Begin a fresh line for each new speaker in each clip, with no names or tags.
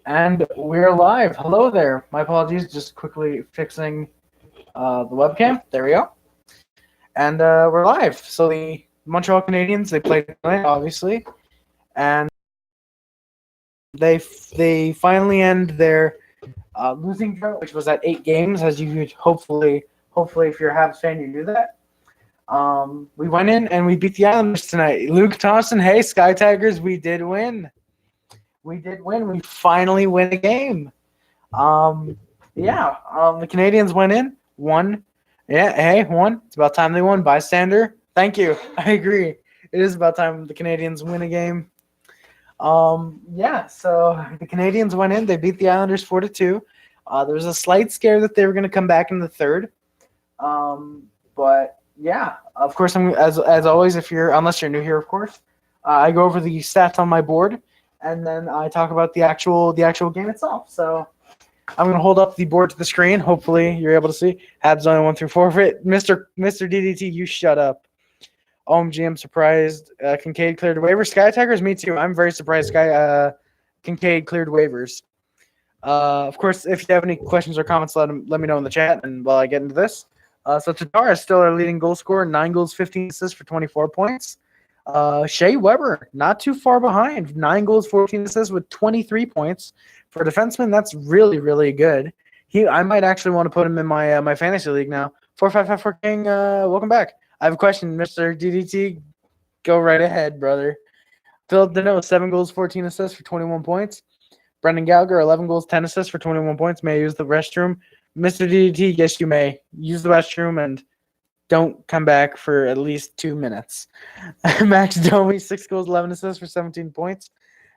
And we're live. Hello there. My apologies. Just quickly fixing the webcam. There we go. And we're live. So the Montreal Canadiens, they played tonight, obviously, and they finally end their losing drought, which was at 8 games. As you could hopefully, if you're a Habs fan, you knew that. We went in and we beat the Islanders tonight. Luke Thompson, hey Sky Tigers, we did win. We finally win a game. The Canadiens went in, won. Yeah, hey, won. It's about time they won. Bystander. Thank you. I agree. It is about time the Canadiens win a game. So the Canadiens went in. They beat the Islanders 4-2. There was a slight scare that they were going to come back in the third. But yeah, of course, I'm as always, unless you're new here, of course, I go over the stats on my board, and then I talk about the actual game itself. So I'm going to hold up the board to the screen. Hopefully you're able to see. Habs only 1 through 4 for it. Mr. DDT, you shut up. OMG, I'm surprised. Kincaid cleared waivers. Sky Tigers, me too. I'm very surprised Kincaid cleared waivers. Of course, if you have any questions or comments, let me know in the chat. And while I get into this, so Tatar is still our leading goal scorer, 9 goals, 15 assists for 24 points. Shea Weber, not too far behind, 9 goals, 14 assists with 23 points. For a defenseman, that's really, really good. I might actually want to put him in my fantasy league now. 4554 King, welcome back. I have a question, Mr. DDT. Go right ahead, brother. Phillip Danault, 7 goals, 14 assists for 21 points. Brendan Gallagher, 11 goals, 10 assists for 21 points. May I use the restroom? Mr. DDT, yes, you may. Use the restroom and don't come back for at least 2 minutes. Max Domi, 6 goals, 11 assists for 17 points.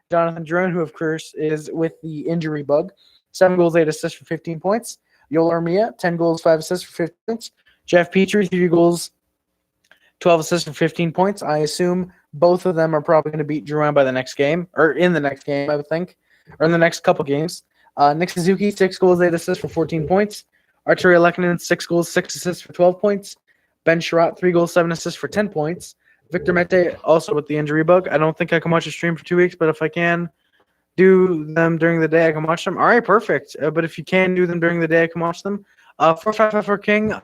Jonathan Drought, who of course is with the injury bug, 7 goals, 8 assists for 15 points. Yoel Armia, 10 goals, 5 assists for 15 points. Jeff Petry, 3 goals, 12 assists for 15 points. I assume both of them are probably going to beat Drought by the next game, or in the next game, I would think, or in the next couple games. Nick Suzuki, 6 goals, 8 assists for 14 points. Arturi Lehkonen, 6 goals, 6 assists for 12 points. Ben Sherratt, 3 goals, 7 assists for 10 points. Victor Mete, also with the injury bug. I don't think I can watch a stream for 2 weeks, but if I can do them during the day, I can watch them. All right, perfect. But if you can do them during the day, I can watch them. 4554 King,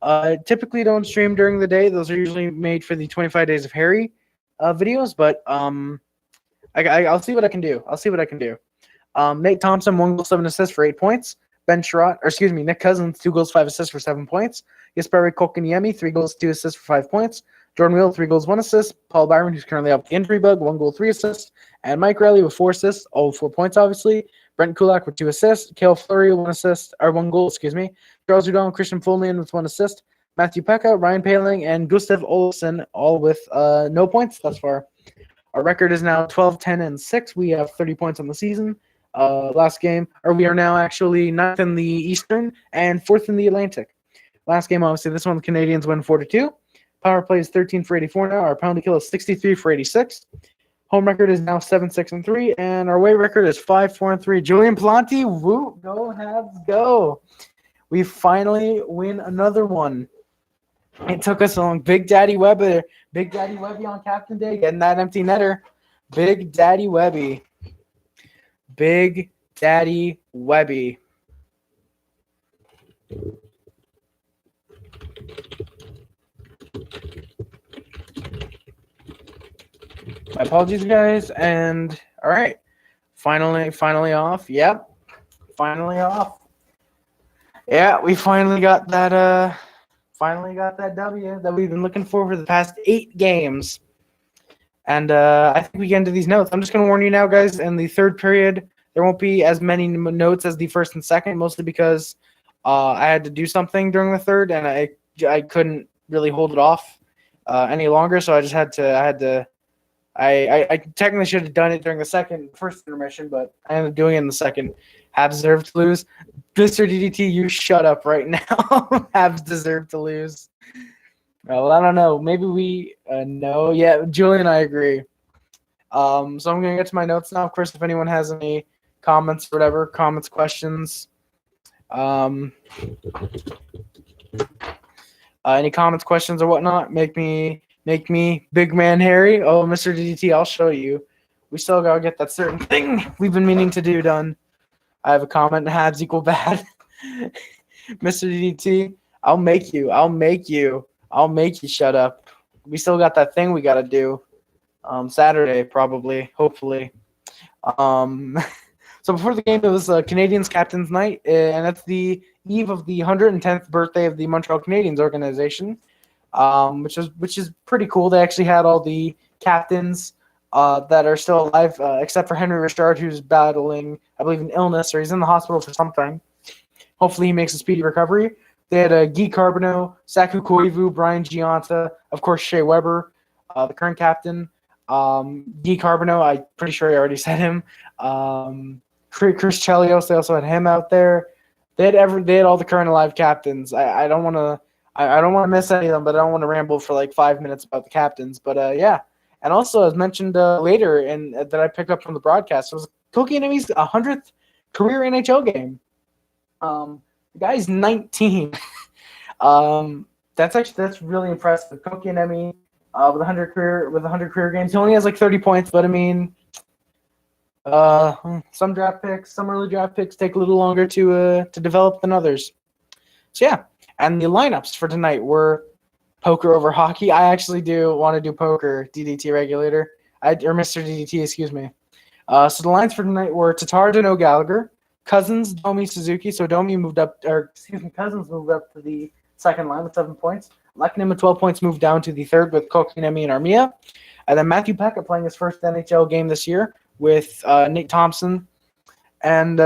I typically don't stream during the day. Those are usually made for the 25 Days of Harry videos, but I'll see what I can do. Nate Thompson, 1 goal, 7 assists for 8 points. Nick Cousins, 2 goals, 5 assists for 7 points. Jesperi Kotkaniemi, 3 goals, 2 assists for 5 points. Jordan Wheel, 3 goals, 1 assist. Paul Byron, who's currently out with the injury bug, 1 goal, 3 assists. And Mike Riley with 4 assists, all 4 points, obviously. Brent Kulak with 2 assists. Cale Fleury, 1 goal. Charles Hudon, Christian Fulmian with 1 assist. Matthew Pekka, Ryan Paling, and Gustav Olsson, all with no points thus far. Our record is now 12-10-6. We have 30 points on the season. Last game, or we are now actually 9th in the Eastern and 4th in the Atlantic. Last game, obviously, this one, the Canadiens win 4-2. Power play is 13 for 84 now. Our pound to kill is 63 for 86. Home record is now 7-6-3, and our away record is 5-4-3. Julian Planti, woo, go Habs, go! We finally win another one. It took us long. Big Daddy Webby on Captain Day, getting that empty netter. Big Daddy Webby. My apologies, guys. And all right, finally off. Yep, finally off. Yeah, we finally got that. W that we've been looking for the past 8 games. And I think we get into these notes. I'm just going to warn you now, guys. In the third period, there won't be as many notes as the first and second, mostly because I had to do something during the third, and I couldn't really hold it off any longer. So I just had to. I technically should have done it during the first intermission, but I ended up doing it in the second. Habs deserve to lose. Mr. DDT, you shut up right now. Habs deserve to lose. Well, I don't know. Maybe we no. Yeah, Julian, I agree. So I'm going to get to my notes now. Of course, if anyone has any comments or whatever, questions, any comments, questions, or whatnot, make me Big Man Harry. Oh, Mr. DDT, I'll show you. we still gotta get that certain thing we've been meaning to do done. I have a comment. Habs equal bad. Mr. DDT, I'll make you shut up. We still got that thing we gotta do. Saturday probably, hopefully. So before the game, it was Canadiens Captain's Night, and that's the eve of the 110th birthday of the Montreal Canadiens organization, which is pretty cool. They actually had all the captains that are still alive, except for Henry Richard, who's battling, I believe, an illness, or he's in the hospital for something. Hopefully he makes a speedy recovery. They had Guy Carbonneau, Saku Koivu, Brian Giunta, of course, Shea Weber, the current captain. Guy Carbonneau, I'm pretty sure I already said him. Chris Chelios, they also had him out there. They had all the current alive captains. I don't want to miss any of them, but I don't want to ramble for like 5 minutes about the captains. But yeah, and also as mentioned later, and that I picked up from the broadcast, was Kotkaniemi's 100th career NHL game. The guy's 19. That's really impressive. Kotkaniemi with 100 career games. He only has like 30 points, but I mean, some early draft picks take a little longer to develop than others. So yeah, and the lineups for tonight were poker over hockey. I actually do want to do poker, DDT regulator, or Mr. DDT, excuse me. So the lines for tonight were Tatar, Danault, Gallagher, Cousins, Domi, Suzuki. So Cousins moved up to the second line with 7 points. Lehkonen with 12 points moved down to the third with Kotkaniemi and Armia. And then Matthew Pekka playing his first NHL game this year with Nate Thompson and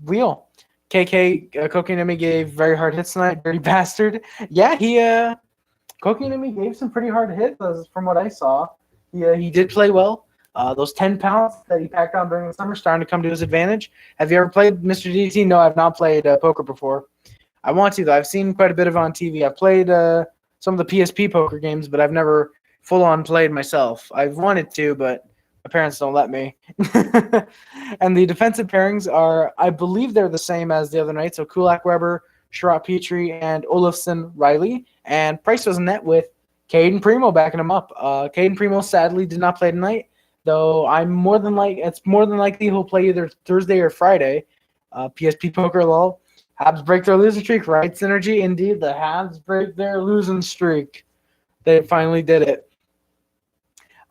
Wheel. Kotkaniemi gave very hard hits tonight. Dirty bastard. Yeah, Kotkaniemi gave some pretty hard hits from what I saw. He did play well. Those 10 pounds that he packed on during the summer starting to come to his advantage. Have you ever played Mr. DDT? No, I've not played poker before. I want to, though. I've seen quite a bit of it on TV. I've played some of the PSP poker games, but I've never full-on played myself. I've wanted to, but my parents don't let me. And the defensive pairings are, I believe they're the same as the other night. So Kulak, Weber, Sherratt, Petry, and Olofsson, Riley. And Price was in net with Caden Primo backing him up. Caden Primo sadly did not play tonight, though it's more than likely he'll play either Thursday or Friday. PSP poker lol. Habs break their losing streak, right? Synergy, indeed. The Habs break their losing streak. They finally did it.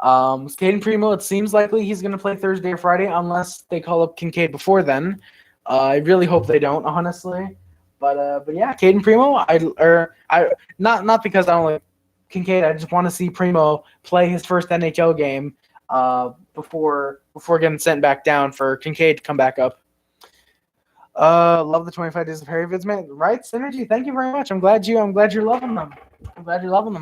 Caden Primo, it seems likely he's going to play Thursday or Friday unless they call up Kincaid before then. I really hope they don't, honestly. But yeah, Caden Primo. Not because I don't like Kincaid. I just want to see Primo play his first NHL game before getting sent back down for Kincaid to come back up. Love the 25 Days of Harry vids, man. Right, Synergy, thank you very much. I'm glad you're loving them.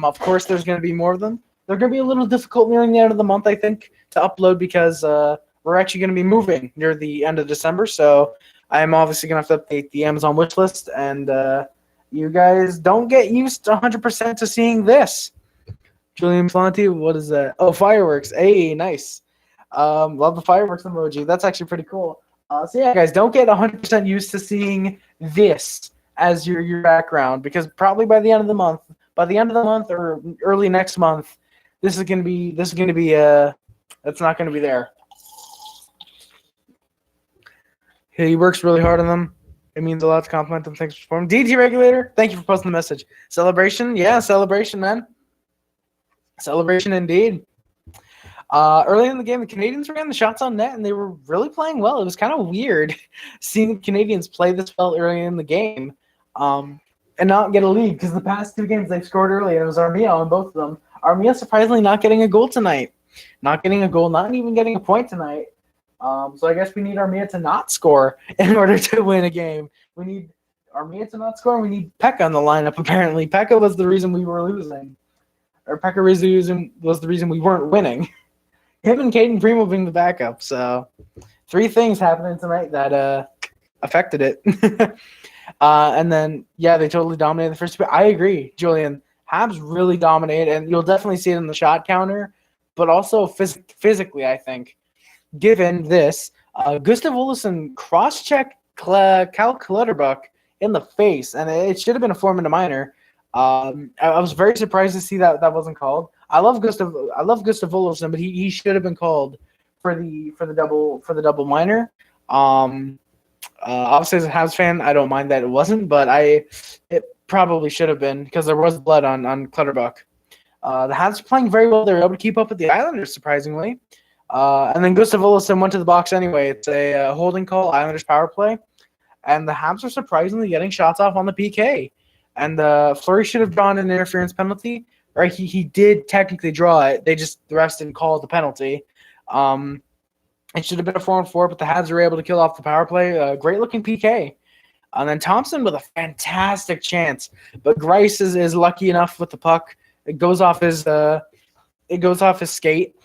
Of course, there's going to be more of them. They're going to be a little difficult nearing the end of the month, I think, to upload because we're actually going to be moving near the end of December. So I'm obviously going to have to update the Amazon wish list, and you guys don't get used 100% to seeing this. Julian Planty, what is that? Oh, fireworks. Hey, nice. Love the fireworks emoji. That's actually pretty cool. So yeah, guys, don't get 100% used to seeing this as your background because probably by the end of the month or early next month, it's not going to be there. He works really hard on them. It means a lot to compliment them. Thanks for performing. DT Regulator, thank you for posting the message. Celebration? Yeah, celebration, man. Celebration indeed. Early in the game, the Canadiens ran the shots on net, and they were really playing well. It was kind of weird seeing the Canadiens play this well early in the game and not get a lead because the past two games they've scored early, and it was Armia on both of them. Armia surprisingly not getting a goal tonight. Not getting a goal, not even getting a point tonight. So I guess we need Armia to not score in order to win a game. We need Armia to not score, and we need Pekka on the lineup, apparently. Pekka was the reason we were losing. Or Pekka was the reason we weren't winning. Him and Caden Primo being the backup. So 3 things happening tonight that affected it. And then, yeah, they totally dominated the first two. I agree, Julian. Habs really dominated, and you'll definitely see it in the shot counter, but also physically, I think. Given this, Gustav Olofsson cross-checked Cal Clutterbuck in the face, and it should have been a form in a minor. I was very surprised to see that wasn't called. I love Gustav Olofsson, but he should have been called for the double minor. Obviously, as a Habs fan, I don't mind that it wasn't, but it probably should have been because there was blood on Clutterbuck. The Habs are playing very well. They were able to keep up with the Islanders, surprisingly. And then Gustav Olofsson went to the box anyway. It's a holding call, Islanders power play. And the Habs are surprisingly getting shots off on the PK. And Fleury should have drawn an interference penalty. Right, he did technically draw it. The refs didn't call the penalty. It should have been a 4-on-4, but the Habs were able to kill off the power play. Great looking PK. And then Thompson with a fantastic chance, but Greiss is lucky enough with the puck. It goes off his skate,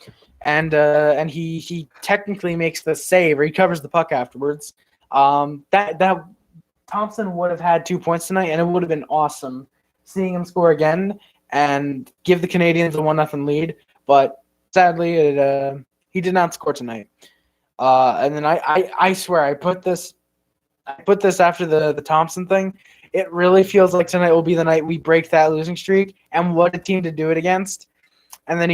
and he technically makes the save, or he covers the puck afterwards. That Thompson would have had 2 points tonight, and it would have been awesome seeing him score again and give the Canadiens a 1-0 lead. But sadly, he did not score tonight. And then I swear I put this after the Thompson thing. It really feels like tonight will be the night we break that losing streak, and what a team to do it against. And then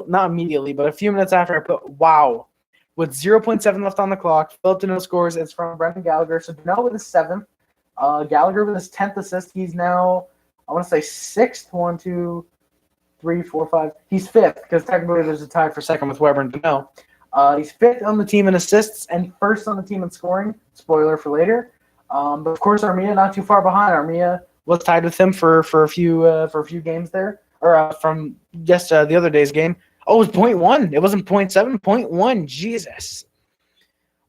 not immediately, but a few minutes after, I put, wow. With 0.7 left on the clock, Phillip Danault scores. It's from Brendan Gallagher. So Danault with his 7th. Gallagher with his 10th assist. He's now, I want to say, 6th. 1, 2, 3, 4, 5. He's 5th because technically there's a tie for second with Weber and Danault. He's 5th on the team in assists and 1st on the team in scoring. Spoiler for later. But of course, Armia not too far behind. Armia was tied with him for a few games there, or from the other day's game. Oh, it was 0.1. It wasn't 0.7. 0.1. Jesus.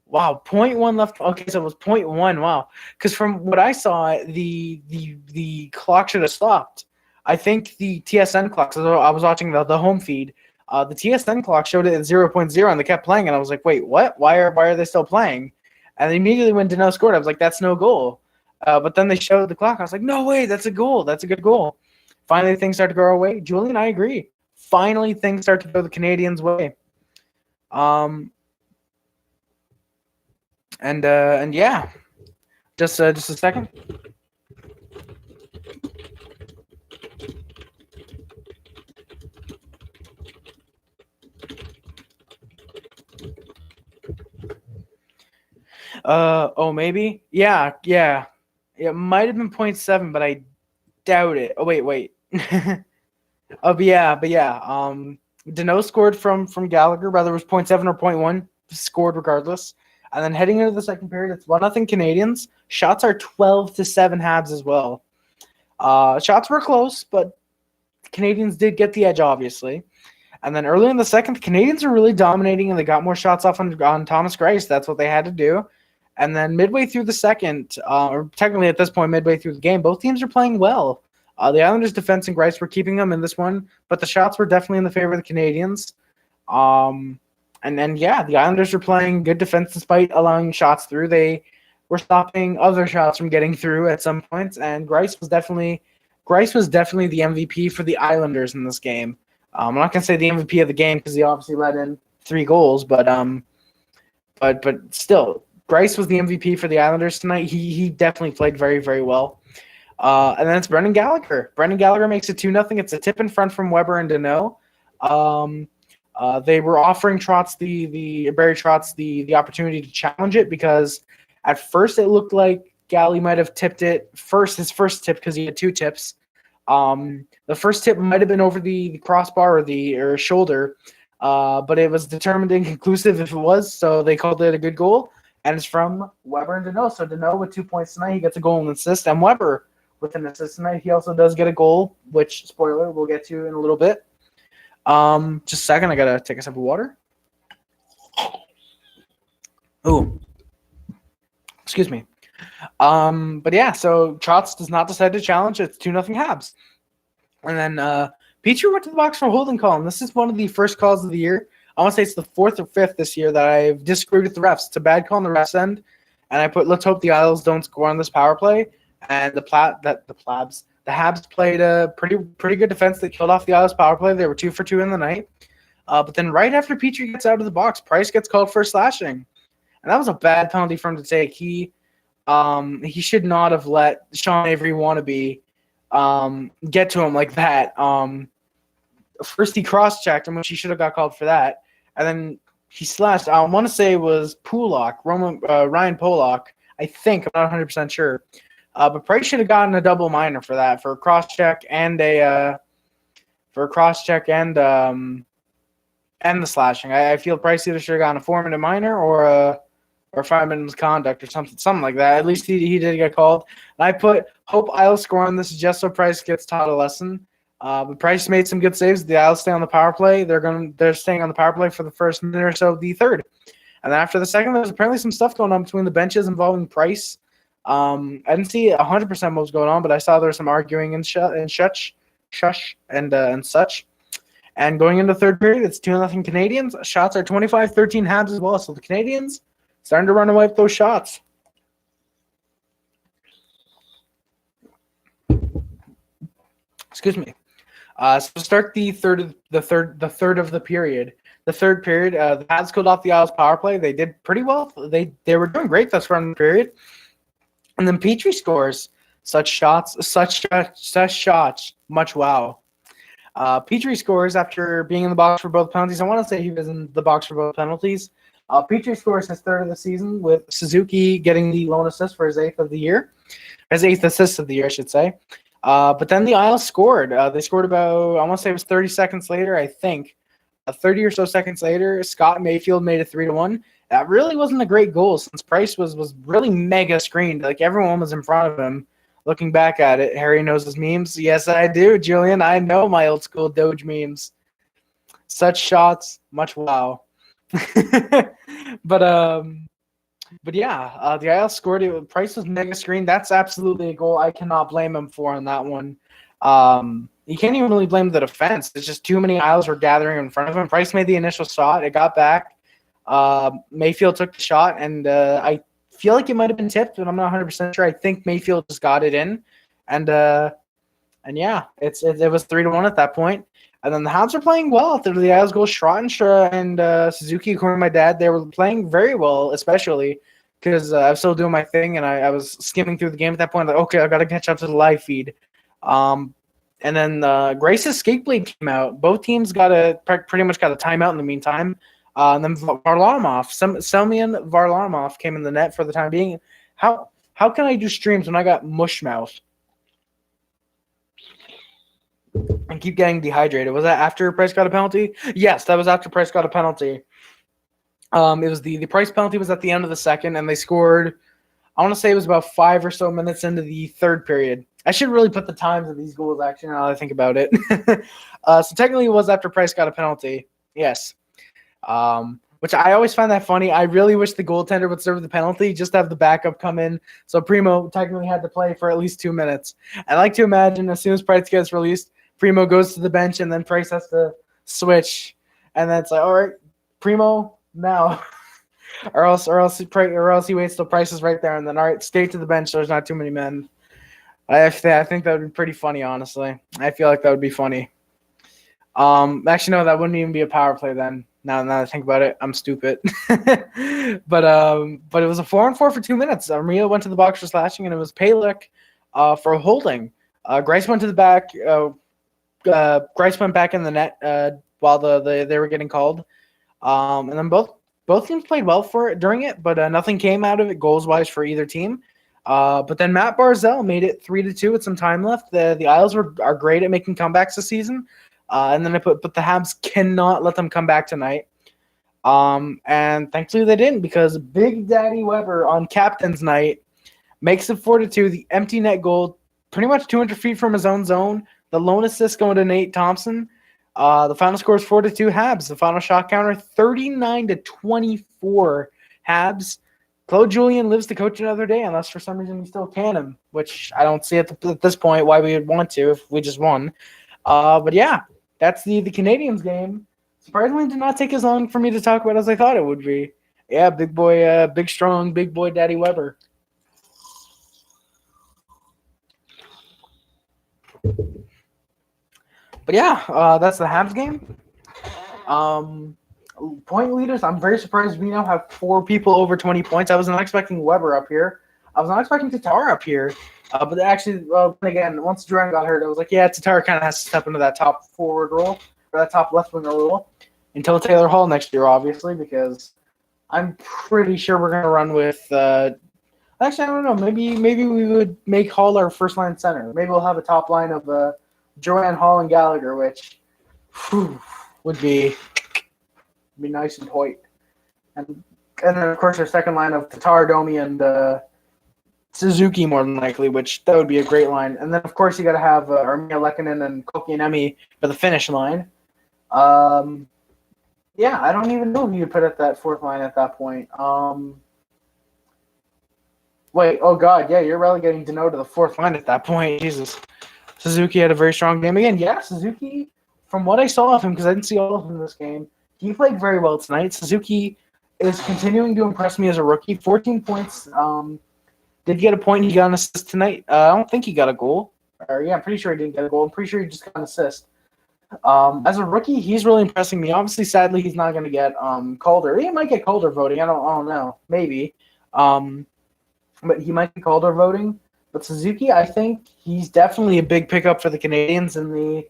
Wow, 0.1 left. Okay, so it was 0.1. Wow. Because from what I saw, the clock should have stopped. I think the TSN clock, so I was watching the home feed, the TSN clock showed it at 0.0, and they kept playing, and I was like, wait, what? Why are they still playing? And immediately when Danault scored, I was like, that's no goal. But then they showed the clock. I was like, no way, that's a goal. That's a good goal. Finally, things start to go our way. Julian, I agree. Finally, things start to go the Canadiens' way. And yeah, just a second. Oh, maybe. Yeah. It might have been 0.7, but I doubt it. Oh, wait. But yeah. Danault scored from Gallagher, whether it was 0.7 or 0.1, scored regardless. And then heading into the second period, it's 1-0 Canadiens. Shots are 12-7 Habs as well. Shots were close, but Canadiens did get the edge, obviously. And then early in the second, the Canadiens were really dominating, and they got more shots off on Thomas Greiss. That's what they had to do. And then midway through the second, or technically at this point, midway through the game, both teams are playing well. The Islanders' defense and Greiss were keeping them in this one, but the shots were definitely in the favor of the Canadiens. And then, yeah, the Islanders were playing good defense despite allowing shots through. They were stopping other shots from getting through at some points, and Greiss was definitely the MVP for the Islanders in this game. I'm not gonna say the MVP of the game because he obviously let in 3 goals, but still, Greiss was the MVP for the Islanders tonight. He definitely played very, very well. And then it's Brendan Gallagher. Brendan Gallagher makes it 2-0. It's a tip in front from Weber and Danault. They were offering Barry Trotz the opportunity to challenge it because at first it looked like Gally might have tipped it his first tip because he had 2 tips. The first tip might have been over the crossbar or shoulder, but it was determined inconclusive if it was, so they called it a good goal, and it's from Weber and Danault. So Danault with 2 points tonight, he gets a goal and assist, and Weber with an assist tonight. He also does get a goal, which, spoiler, we'll get to in a little bit. Just a second, I gotta take a sip of water. Ooh. Excuse me. But yeah, so Trotz does not decide to challenge. It's 2-0 Habs. And then Petry went to the box for a holding call, and this is one of the first calls of the year. I want to say it's the 4th or 5th this year that I've disagreed with the refs. It's a bad call on the refs end, and I put, let's hope the Isles don't score on this power play. And the Habs played a pretty good defense. They killed off the Isles power play. They were 2 for 2 in the night. But then right after Petry gets out of the box, Price gets called for a slashing. And that was a bad penalty for him to take. He should not have let Sean Avery wannabe get to him like that. first he cross-checked him, which he should have got called for that, and then he slashed. I want to say it was Ryan Pollock. I think, I'm not 100% sure. But Price should have gotten a double minor for that, for a cross-check and the and the slashing. I feel Price either should have gotten a 4-minute minor or 5 minutes conduct or something like that. At least he did get called. And I hope Isles score on this just so Price gets taught a lesson. But Price made some good saves. The Isles stay on the power play. They're staying on the power play for the first minute or so of the third. And then after the second, there's apparently some stuff going on between the benches involving Price. I didn't see 100% what was going on, but I saw there was some arguing and such. And going into the third period, it's 2-0 Canadiens. Shots are 25-13 Habs as well. So the Canadiens starting to run away with those shots. Excuse me. So to start the third of the period. The third period, the Habs killed off the Isles power play. They did pretty well. They were doing great thus far in the period. And then Petry scores such shots, much wow. Petry scores after being in the box for both penalties. I want to say he was in the box for both penalties. Petry scores his third of the season, with Suzuki getting the lone assist for his eighth assist of the year, I should say. But then the Isles scored. They scored about, I want to say it was 30 seconds later, I think. 30 or so seconds later, Scott Mayfield made it 3-1. That really wasn't a great goal since Price was really mega screened. Like, everyone was in front of him. Looking back at it, Harry knows his memes. Yes, I do, Julian. I know my old school Doge memes. Such shots, much wow. But yeah, the Isles scored it. Price was mega screened. That's absolutely a goal I cannot blame him for on that one. You can't even really blame the defense. It's just too many Isles were gathering in front of him. Price made the initial shot. It got back. Mayfield took the shot, and I feel like it might have been tipped, but I'm not 100% sure. I think Mayfield just got it in. And yeah, it was 3-1 at that point. And then the Habs were playing well after the Isles goal. Schrott and Suzuki, according to my dad, they were playing very well, especially because I was still doing my thing, and I was skimming through the game at that point. Like, okay, I got to catch up to the live feed. And then Grace's skate blade came out. Both teams pretty much got a timeout in the meantime. And then Semyon Varlamov came in the net for the time being. How can I do streams when I got mush mouth and keep getting dehydrated? Was that after Price got a penalty? Yes, that was after Price got a penalty. It was the Price penalty was at the end of the second, and they scored. I want to say it was about 5 or so minutes into the third period. I should really put the times of these goals, actually, now that I think about it. So technically it was after Price got a penalty. Yes. Which I always find that funny. I really wish the goaltender would serve the penalty just to have the backup come in. So Primo technically had to play for at least 2 minutes. I like to imagine as soon as Price gets released, Primo goes to the bench and then Price has to switch. And then it's like, all right, Primo, now. or else he waits till Price is right there and then, all right, skate to the bench so there's not too many men. I think that would be pretty funny, honestly. I feel like that would be funny. Actually, no, that wouldn't even be a power play then. Now that I think about it, I'm stupid. But it was a 4-on-4 for 2 minutes. Maria went to the box for slashing, and it was Palek for holding. Grice went to the back. Grice went back in the net while they were getting called. And then both teams played well during it, but nothing came out of it goals-wise for either team. But then Matt Barzell made it 3-2 with some time left. The Isles are great at making comebacks this season. And then but the Habs cannot let them come back tonight. And thankfully they didn't, because Big Daddy Weber on captain's night makes it 4-2. The empty net goal, pretty much 200 feet from his own zone. The lone assist going to Nate Thompson. The final score is 4-2 Habs. The final shot counter, 39-24 Habs. Claude Julien lives to coach another day, unless for some reason we still can him, which I don't see at this point why we would want to if we just won. But yeah, that's the Canadiens game. Surprisingly, did not take as long for me to talk about as I thought it would be. Yeah, big boy, big strong, big boy Daddy Weber. But yeah, that's the Habs game. Point leaders, I'm very surprised we now have 4 people over 20 points. I was not expecting Weber up here. I was not expecting Tatar up here. But actually, again, once Duran got hurt, I was like, yeah, Tatar kind of has to step into that top forward role. that top left winger role until Taylor Hall next year, obviously, because I'm pretty sure we're going to run with actually, I don't know. Maybe we would make Hall our first line center. Maybe we'll have a top line of Joanne, Hall, and Gallagher, which would be nice and tight. And then of course our second line of Tatar, Domi, and Suzuki more than likely, which that would be a great line. And then of course you got to have Armia Lehkonen and Kokianemi for the finish line. Yeah, I don't even know who you put at that fourth line at that point. Wait, oh God, yeah, you're relegating Danault to the fourth line at that point. Jesus. Suzuki had a very strong game again. Yeah, Suzuki, from what I saw of him, because I didn't see all of him in this game, he played very well tonight. Suzuki is continuing to impress me as a rookie. 14 points. Did get a point. He got an assist tonight. I don't think he got a goal. Yeah, I'm pretty sure he didn't get a goal. I'm pretty sure he just got an assist. As a rookie, he's really impressing me. Obviously, sadly, he's not going to get Calder. He might get Calder voting. I don't know. Maybe. But he might be Calder voting. But Suzuki, I think he's definitely a big pickup for the Canadiens in the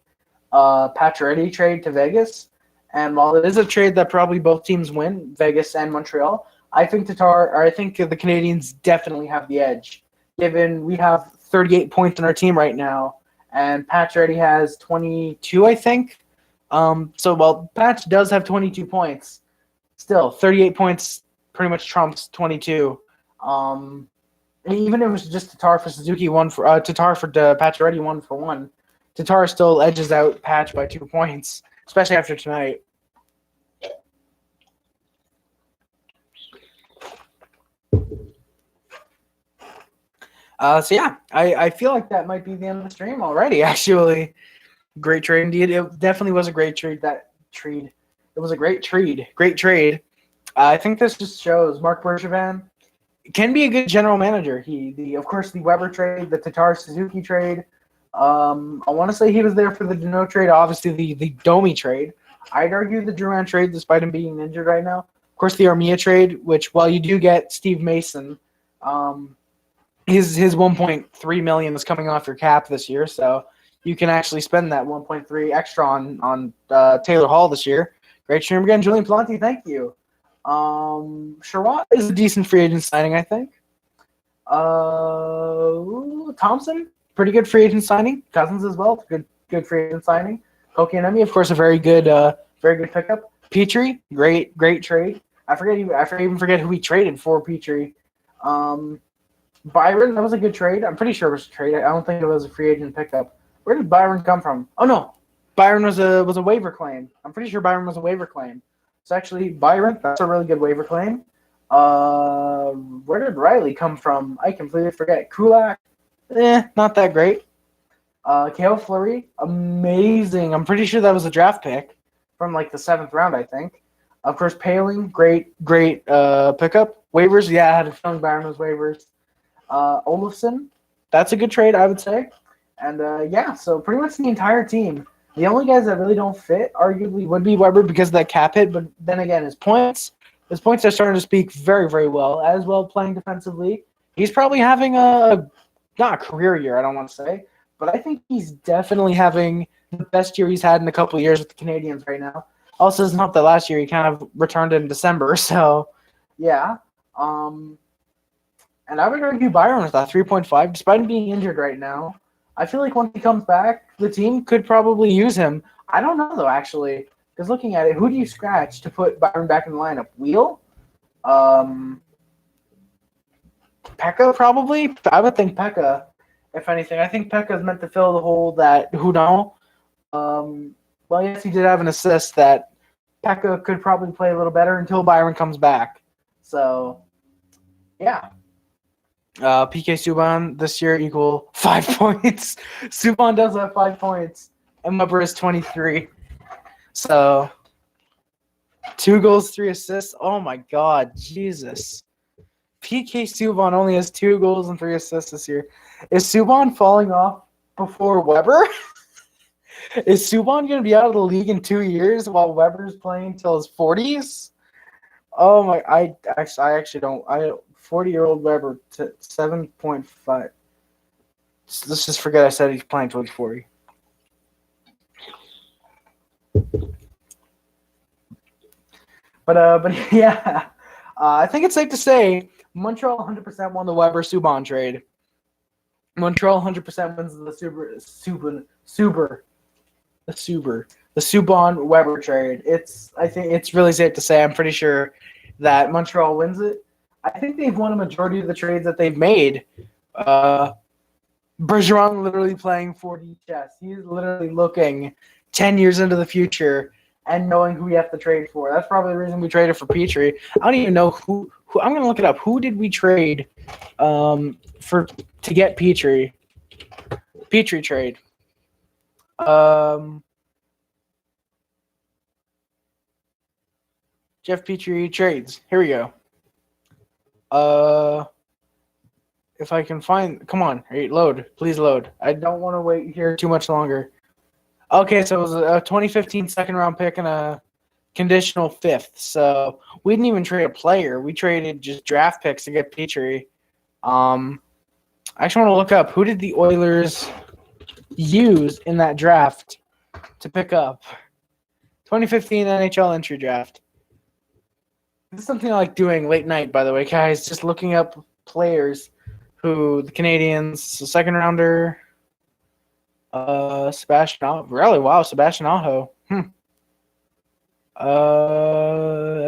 Petry trade to Vegas. And while it is a trade that probably both teams win, Vegas and Montreal, I think the Canadiens definitely have the edge, given we have 38 points in our team right now, and Petry has 22, I think. So while Patch does have 22 points, still 38 points pretty much trumps 22. Even if it was just Tatar for Suzuki, Tatar for Pacioretty 1-for-1, Tatar still edges out Patch by 2 points, especially after tonight. So yeah, I feel like that might be the end of the stream already. Actually, great trade indeed. It definitely was a great trade. It was a great trade. Great trade. I think this just shows Mark Bergevin can be a good general manager. Of course, the Weber trade, the Tatar Suzuki trade. I want to say he was there for the Danault trade. Obviously, the Domi trade. I'd argue the Drought trade, despite him being injured right now. Of course, the Armia trade, which while you do get Steve Mason, his 1.3 million is coming off your cap this year, so you can actually spend that 1.3 extra on Taylor Hall this year. Great stream again, Julian Palante. Thank you. Sherrod is a decent free agent signing, I think. Thompson, pretty good free agent signing. Cousins as well, good free agent signing. Kokianemi, of course, a very good pickup. Petry, great trade. I even forget who we traded for Petry. Byron, that was a good trade. I'm pretty sure it was a trade. I don't think it was a free agent pickup. Where did Byron come from? Oh no, Byron was a waiver claim. I'm pretty sure Byron was a waiver claim. So actually, Byron, that's a really good waiver claim. Where did Riley come from? I completely forget. Kulak, not that great. Kale Fleury, amazing. I'm pretty sure that was a draft pick from like the 7th round, I think. Of course, Paling, great pickup. Waivers, yeah, I had a feeling Byron was waivers. Olofsson, that's a good trade, I would say. And yeah, so pretty much the entire team. The only guys that really don't fit, arguably, would be Weber because of that cap hit. But then again, his points are starting to speak very, very well, as well playing defensively. He's probably having not a career year, I don't want to say, but I think he's definitely having the best year he's had in a couple of years with the Canadiens right now. Also, it's not that last year he kind of returned in December, so yeah. And I would argue Byron with that 3.5, despite him being injured right now. I feel like once he comes back, the team could probably use him. I don't know, though, actually. Because looking at it, who do you scratch to put Byron back in the lineup? Wheel? Pekka, probably? I would think Pekka, if anything. I think Pekka is meant to fill the hole that Hudon. Well, yes, he did have an assist that Pekka could probably play a little better until Byron comes back. So, yeah. PK Subban this year equal 5 points. Subban does have 5 points, and Weber is 23. So 2 goals, 3 assists. Oh my God, Jesus! PK Subban only has 2 goals and 3 assists this year. Is Subban falling off before Weber? Is Subban going to be out of the league in 2 years while Weber's playing till his 40s? Oh my! I actually don't. 40-year-old Weber to 7.5. Let's just forget I said he's playing till he's 40. But yeah, I think it's safe to say Montreal 100% won the Weber Subban trade. Montreal 100% wins the Subban Weber trade. I think it's really safe to say. I'm pretty sure that Montreal wins it. I think they've won a majority of the trades that they've made. Bergeron literally playing 4D chess. He's literally looking 10 years into the future and knowing who we have to trade for. That's probably the reason we traded for Petry. I don't even know who I'm going to look it up. Who did we trade to get Petry? Petry trade. Jeff Petry trades. Here we go. If I can find, come on, load, please load. I don't want to wait here too much longer. Okay, so it was a 2015 second round pick and a conditional fifth. So we didn't even trade a player. We traded just draft picks to get Petry. I actually want to look up who did the Oilers use in that draft to pick up 2015 NHL entry draft. This is something I like doing late night, by the way, guys. Just looking up players who the Canadiens, second rounder, Sebastian Aho. Really? Wow, Sebastian Aho.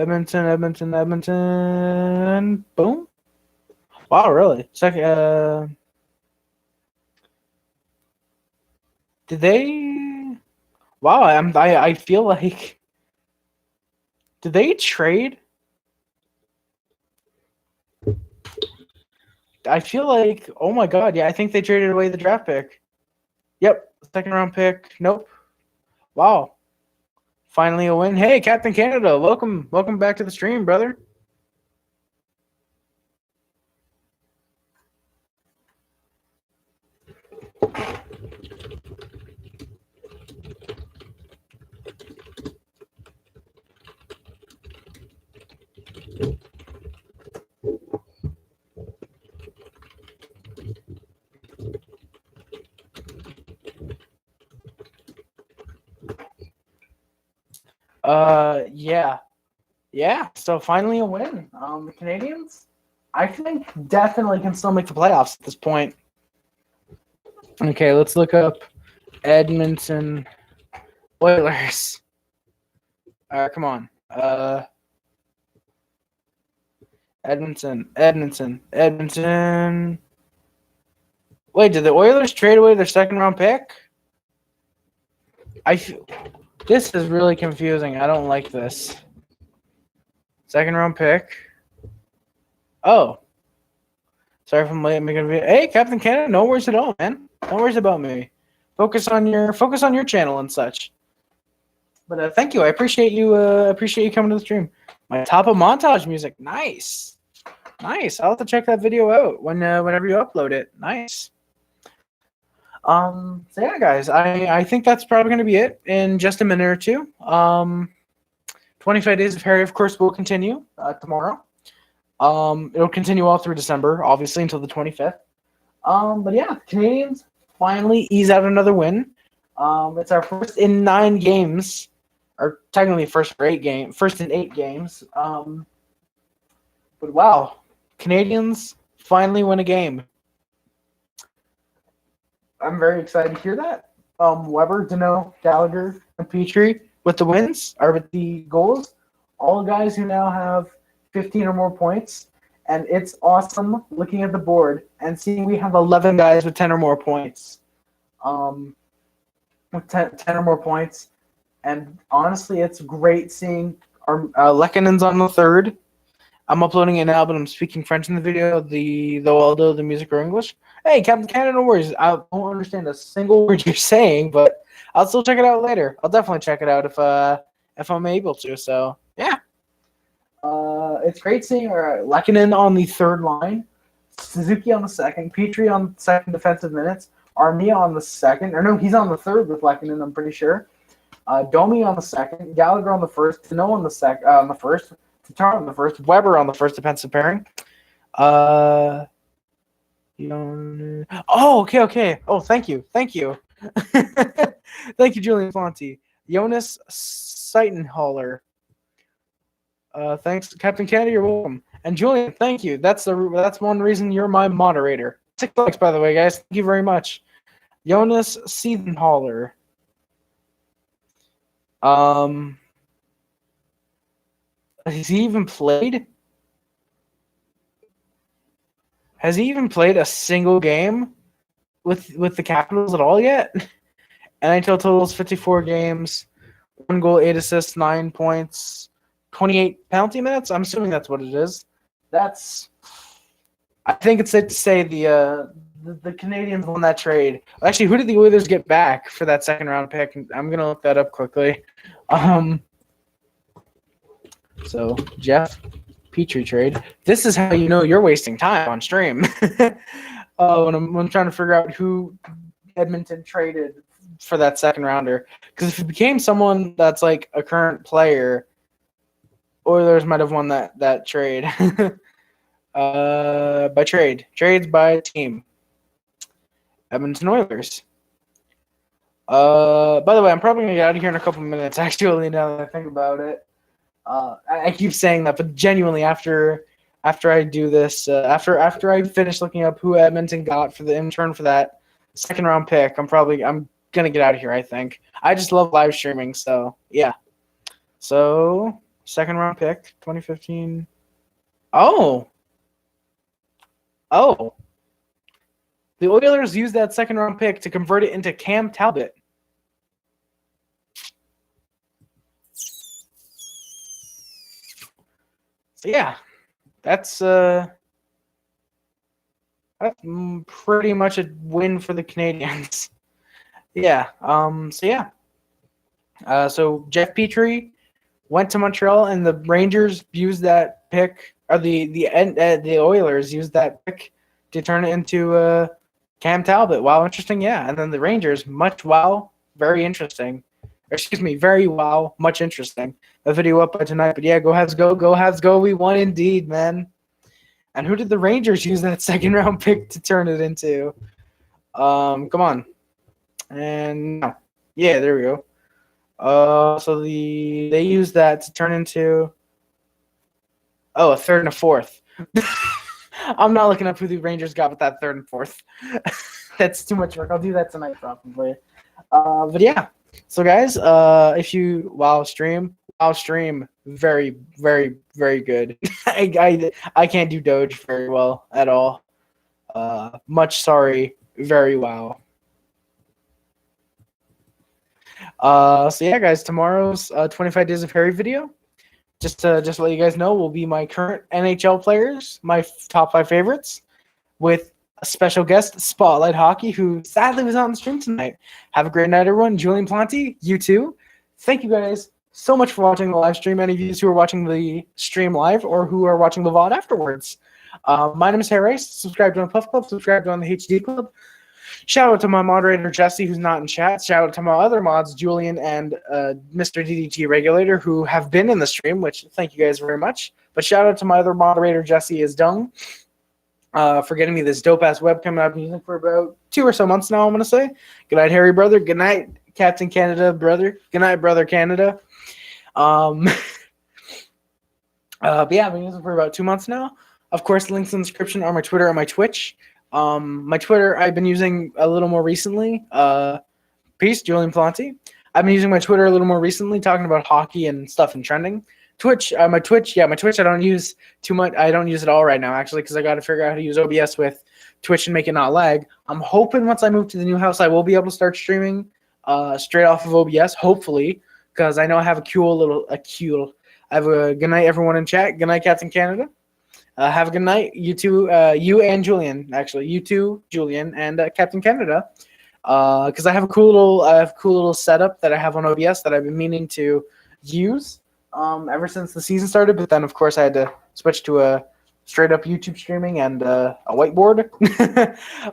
Edmonton. Boom. Wow, really? Second. Did they? Wow, I feel like. Did they trade? I feel like, oh my god, yeah, I think they traded away the draft pick. Yep, second round pick. Nope. Wow. Finally a win. Hey, Captain Canada, welcome back to the stream, brother. Yeah. So finally a win. The Canadiens, I think, definitely can still make the playoffs at this point. Okay, let's look up Edmonton Oilers. Come on. Edmonton. Wait, did the Oilers trade away their second round pick? This is really confusing. I don't like this. Second round pick. Oh. Sorry if I'm late making a video. Hey, Captain Canada, no worries at all, man. No worries about me. Focus on your channel and such. But thank you. I appreciate you coming to the stream. My top of montage music. Nice. I'll have to check that video out whenever you upload it. Nice. So yeah, guys, I think that's probably going to be it in just a minute or two. 25 Days of Harry, of course, will continue tomorrow. It'll continue all through December, obviously, until the 25th. But yeah, Canadiens finally ease out another win. It's our first in 9 games, or technically first in 8 games. But wow, Canadiens finally win a game. I'm very excited to hear that. Weber, Danault, Gallagher, and Petry with the wins, or with the goals. All guys who now have 15 or more points. And it's awesome looking at the board and seeing we have 11 guys with 10 or more points. With 10 or more points. And honestly, it's great seeing our Lekkonen's on the third. I'm uploading it now, but I'm speaking French in the video, although the music or English. Hey, Captain Canada, no worries. I don't understand a single word you're saying, but I'll still check it out later. I'll definitely check it out if I'm able to. So yeah, it's great seeing Lekkonen on the third line, Suzuki on the second, Petry on second defensive minutes, Armia on the second, or no, he's on the third with Lekkonen, I'm pretty sure. Domi on the second, Gallagher on the first, Danault on the first. Tatar on the first, Weber on the first defensive pairing. Oh, okay. Oh, thank you. Thank you, Julian Fonte. Jonas Seitenhaller. Thanks, Captain Canada. You're welcome. And Julian, thank you. That's one reason you're my moderator. 6 likes, by the way, guys. Thank you very much. Jonas Seitenhaller. Has he even played? Has he even played a single game with the Capitals at all yet? NHL totals 54 games, 1 goal, 8 assists, 9 points, 28 penalty minutes. I'm assuming that's what it is. I think it's safe to say the Canadiens won that trade. Actually, who did the Oilers get back for that second round pick? I'm gonna look that up quickly. So Jeff Petry trade. This is how you know you're wasting time on stream. When I'm trying to figure out who Edmonton traded for that second rounder, because if it became someone that's like a current player, Oilers might have won that trade. By trades by team. Edmonton Oilers. By the way, I'm probably gonna get out of here in a couple minutes. Actually, now that I think about it, I keep saying that, but genuinely, after I do this, after I finish looking up who Edmonton got for the intern for that second round pick, I'm gonna get out of here. I think I just love live streaming, so yeah. So second round pick, 2015. Oh. The Oilers used that second round pick to convert it into Cam Talbot. So yeah, that's pretty much a win for the Canadiens. Yeah. So Jeff Petry went to Montreal, and the Rangers used that pick, or the Oilers used that pick to turn it into Cam Talbot. Wow, interesting. Yeah, and then the Rangers, very interesting. Very wow, much interesting. A video up by tonight, but yeah, go Habs, go Habs, go. We won indeed, man. And who did the Rangers use that second round pick to turn it into? Come on. And yeah, there we go. So they used that to turn into a third and a fourth. I'm not looking up who the Rangers got with that third and fourth. That's too much work. I'll do that tonight probably. But yeah. So guys, if you stream, very, very, very good. I can't do Doge very well at all. Much sorry, very wow. So yeah, guys, tomorrow's 25 Days of Harry video, just to let you guys know, will be my current NHL players, my top 5 favorites, with a special guest, Spotlight Hockey, who sadly was not on the stream tonight. Have a great night, everyone. Julian Planty, you too. Thank you guys so much for watching the live stream. Any of you who are watching the stream live or who are watching the VOD afterwards. My name is Harry Rice. Subscribe to the Puff Club. Subscribe to the HD Club. Shout out to my moderator, Jesse, who's not in chat. Shout out to my other mods, Julian and Mr. DDT Regulator, who have been in the stream, which thank you guys very much. But shout out to my other moderator, Jesse is Dung, for getting me this dope-ass webcam I've been using for about 2 or so months now, I'm going to say. Good night, Harry, brother. Good night, Captain Canada, brother. Good night, brother Canada. But yeah, I've been using it for about 2 months now. Of course, links in the description are my Twitter and my Twitch. My Twitter I've been using a little more recently. Peace, Julian Planty. I've been using my Twitter a little more recently, talking about hockey and stuff and trending. My Twitch I don't use too much. I don't use it all right now, actually, because I got to figure out how to use OBS with Twitch and make it not lag. I'm hoping once I move to the new house, I will be able to start streaming straight off of OBS, hopefully, because I know I have I have a good night, everyone in chat. Good night, Captain Canada. Have a good night, you two, you and Julian. Actually, you two, Julian and Captain Canada, because I have a cool little setup that I have on OBS that I've been meaning to use ever since the season started. But then, of course, I had to switch to a straight up YouTube streaming and a whiteboard.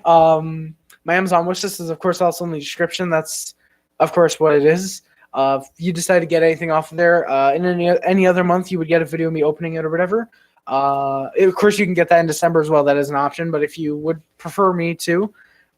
My Amazon wishlist is, of course, also in the description. That's, of course, what it is. If you decide to get anything off of there, in any other month, you would get a video of me opening it or whatever. Of course, you can get that in December as well. That is an option. But if you would prefer me to,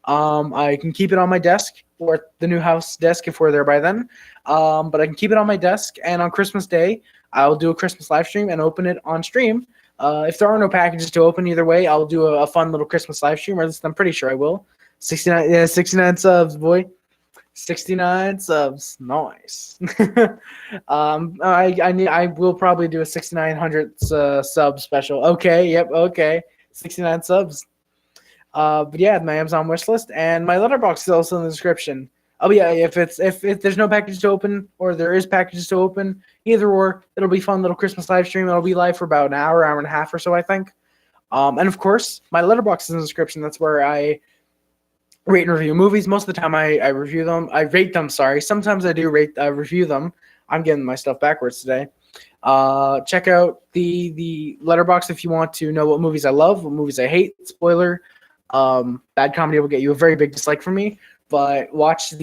I can keep it on my desk or at the new house desk if we're there by then. But I can keep it on my desk, and on Christmas Day, I'll do a Christmas live stream and open it on stream. If there are no packages to open either way, I'll do a fun little Christmas live stream, or at least I'm pretty sure I will. 69 subs, boy. 69 subs, nice. I will probably do a 6900 sub special. Okay, yep, okay, 69 subs. But yeah, my Amazon wish list and my letterbox is also in the description. Oh yeah, if there's no package to open or there is packages to open, either or, it'll be fun little Christmas live stream. It'll be live for about an hour and a half or so, I think. And of course, my letterbox is in the description. That's where I rate and review movies. Most of the time I review them. I rate them, sorry. Sometimes I do review them. I'm getting my stuff backwards today. Check out the letterbox if you want to know what movies I love, what movies I hate. Spoiler, bad comedy will get you a very big dislike from me. But watch look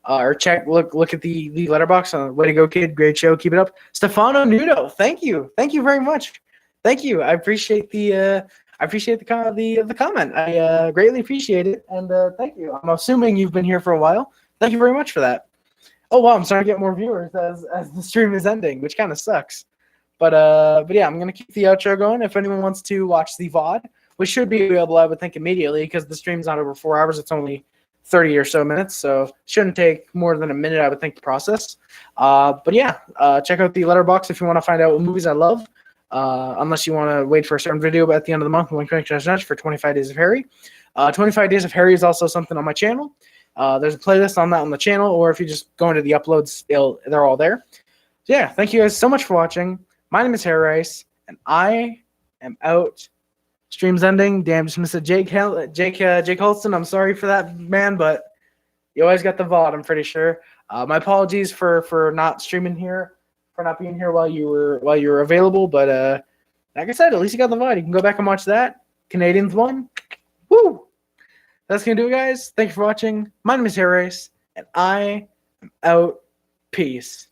at the letterbox. Way to go, kid. Great show. Keep it up. Stefano Nudo, thank you. Thank you very much. Thank you. I appreciate the comment. I greatly appreciate it, and thank you. I'm assuming you've been here for a while. Thank you very much for that. Oh wow, I'm starting to get more viewers as the stream is ending, which kind of sucks. But yeah, I'm gonna keep the outro going. If anyone wants to watch the VOD, which should be available, I would think immediately because the stream's not over 4 hours. It's only 30 or so minutes, so it shouldn't take more than a minute, I would think, to process. But yeah, check out the letterbox if you want to find out what movies I love. Unless you want to wait for a certain video at the end of the month for 25 Days of Harry. 25 Days of Harry is also something on my channel. There's a playlist on that on the channel, or if you just go into the uploads, they're all there. So yeah, thank you guys so much for watching. My name is Harry Rice, and I am out. Stream's ending. Damn, just missed it. Jake Holston, I'm sorry for that, man, but you always got the VOD, I'm pretty sure. My apologies for not streaming here. For not being here while you were available, but like I said, at least you got the VOD. You can go back and watch that. Canadiens won. Woo! That's gonna do it, guys. Thank you for watching. My name is Harris, and I am out. Peace.